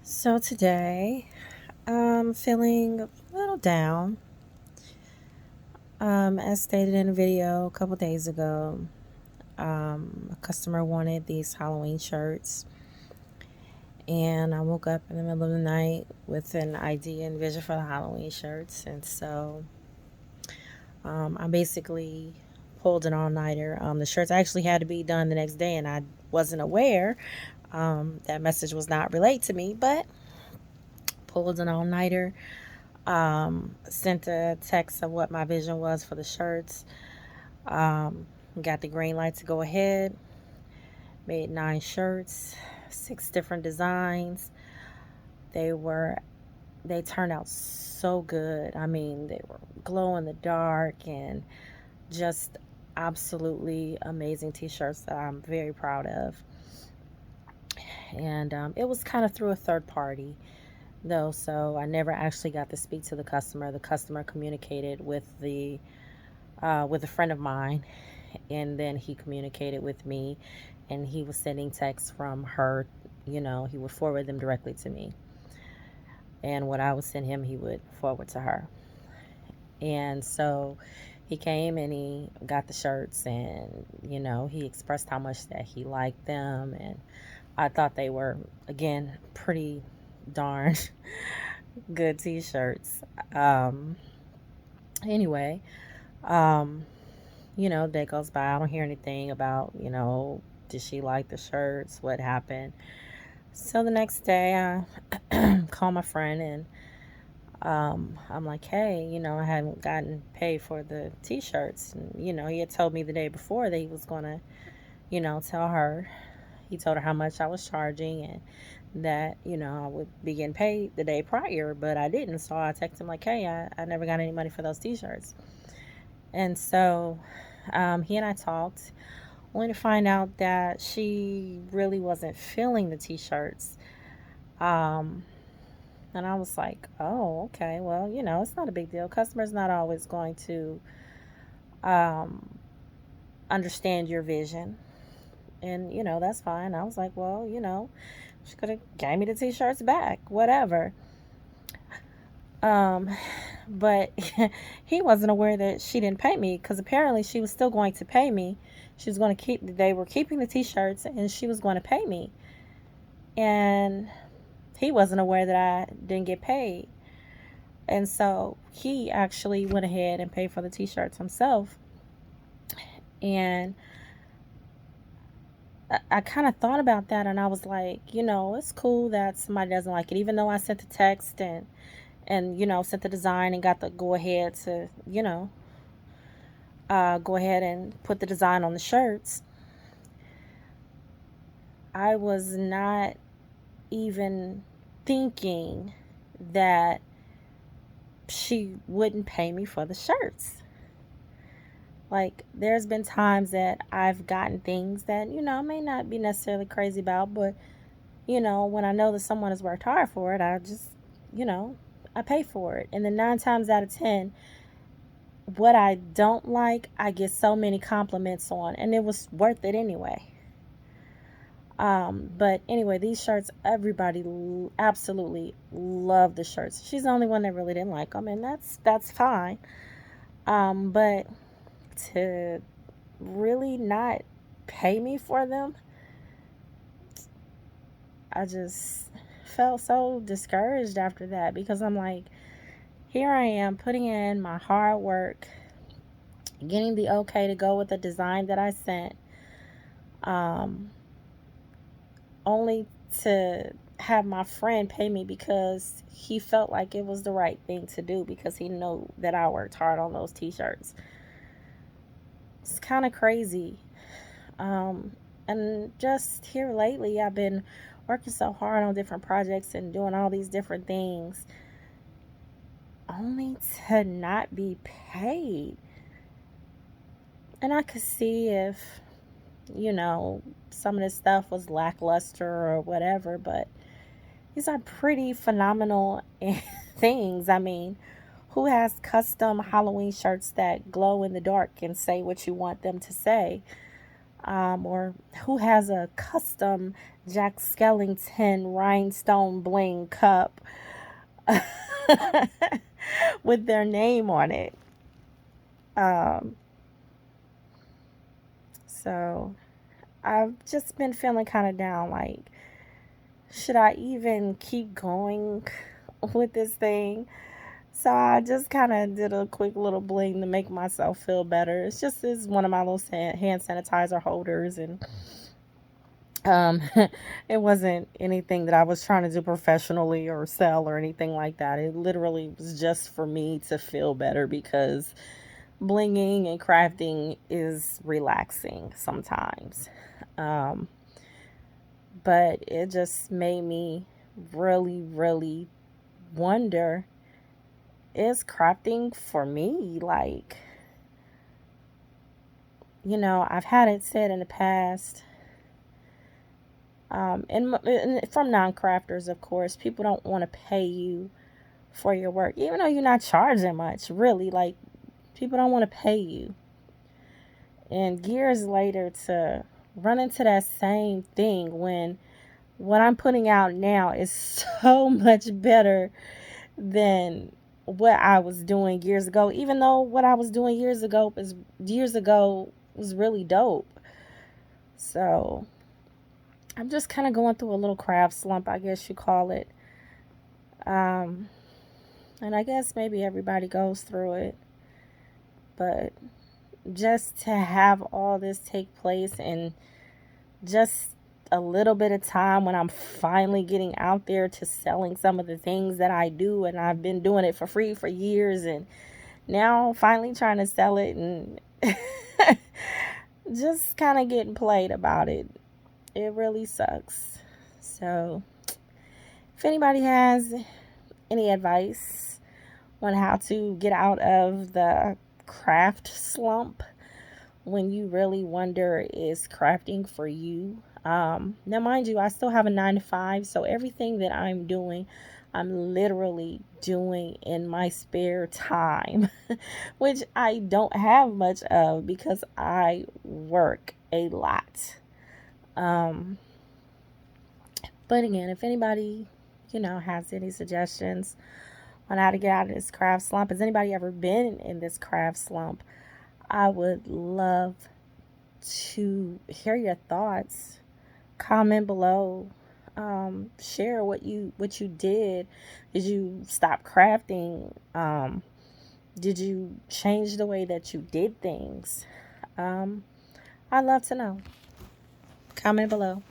So today, I'm feeling a little down. As stated in a video a couple days ago, a customer wanted these Halloween shirts, and I woke up in the middle of the night with an idea and vision for the Halloween shirts, and so I basically pulled an all-nighter. The shirts actually had to be done the next day, and I wasn't aware. That message was not relayed to me, but pulled an all-nighter. Sent a text of what my vision was for the shirts. Um, got the green light to go ahead. Made 9 shirts, 6 different designs. They were they turned out so good. I mean, they were glow in the dark and just absolutely amazing t-shirts that I'm very proud of. And it was kind of through a third party though, so I never actually got to speak to the customer. The customer communicated with a friend of mine, and then he communicated with me, and he was sending texts from her. He would forward them directly to me, and what I would send him, he would forward to her. And so he came and he got the shirts, and he expressed how much that he liked them, and I thought they were, again, pretty darn good t-shirts. Anyway, um, day goes by. I don't hear anything about, did she like the shirts? What happened? So the next day, I call my friend, and I'm like, hey, I hadn't gotten paid for the t shirts. And, he had told me the day before that he was going to, tell her. He told her how much I was charging, and that, I would be getting paid the day prior, but I didn't. So I texted him, like, hey, I never got any money for those t shirts. And so he and I talked, only to find out that she really wasn't feeling the t-shirts. Um, and I was like, oh, okay, well, it's not a big deal. Customers not always going to um, understand your vision. And, that's fine. I was like, well, she could have gave me the t-shirts back, whatever. Um, but he wasn't aware that she didn't pay me, because apparently she was still going to pay me. She was going to they were keeping the t-shirts, and she was going to pay me. And he wasn't aware that I didn't get paid. And so he actually went ahead and paid for the t-shirts himself. And I kind of thought about that, and I was like, it's cool that somebody doesn't like it, even though I sent the text and sent the design and got the go ahead to go ahead and put the design on the shirts. I was not even thinking that she wouldn't pay me for the shirts. Like, there's been times that I've gotten things that, I may not be necessarily crazy about, but, when I know that someone has worked hard for it, I just, I pay for it. And then 9 times out of 10, what I don't like, I get so many compliments on, and it was worth it anyway. But anyway, these shirts, everybody absolutely loved the shirts. She's the only one that really didn't like them, and that's fine. But to really not pay me for them, I just felt so discouraged after that, because I'm like, here I am putting in my hard work, getting the okay to go with the design that I sent, um, only to have my friend pay me because he felt like it was the right thing to do, because he knew that I worked hard on those t-shirts. It's kind of crazy. Um, and just here lately, I've been working so hard on different projects and doing all these different things, only to not be paid. And I could see if, some of this stuff was lackluster or whatever, but these are pretty phenomenal things. I mean, who has custom Halloween shirts that glow in the dark and say what you want them to say? or who has a custom Jack Skellington rhinestone bling cup with their name on it. Um, so I've just been feeling kind of down. Like, should I even keep going with this thing? So I just kind of did a quick little bling to make myself feel better. It's one of my little hand sanitizer holders, and um, it wasn't anything that I was trying to do professionally or sell or anything like that. It literally was just for me to feel better because blinging and crafting is relaxing sometimes. Um, but it just made me really, really wonder, is crafting for me? Like, I've had it said in the past, and from non crafters, of course, people don't want to pay you for your work, even though you're not charging much, really. Like, people don't want to pay you. And years later, to run into that same thing when what I'm putting out now is so much better than what I was doing years ago, even though what I was doing years ago was really dope. So I'm just kind of going through a little craft slump, I guess you call it. Um, and I guess maybe everybody goes through it, but just to have all this take place and just a little bit of time when I'm finally getting out there to selling some of the things that I do, and I've been doing it for free for years, and now finally trying to sell it, and just kind of getting played about it. It really sucks. So if anybody has any advice on how to get out of the craft slump when you really wonder, is crafting for you? Now, mind you, I still have a 9 to 5, so everything that I'm doing, I'm literally doing in my spare time, which I don't have much of because I work a lot. Um, but again, if anybody, has any suggestions on how to get out of this craft slump, has anybody ever been in this craft slump? I would love to hear your thoughts. Comment below. Share what you did. Did you stop crafting? Did you change the way that you did things? I'd love to know. Comment below.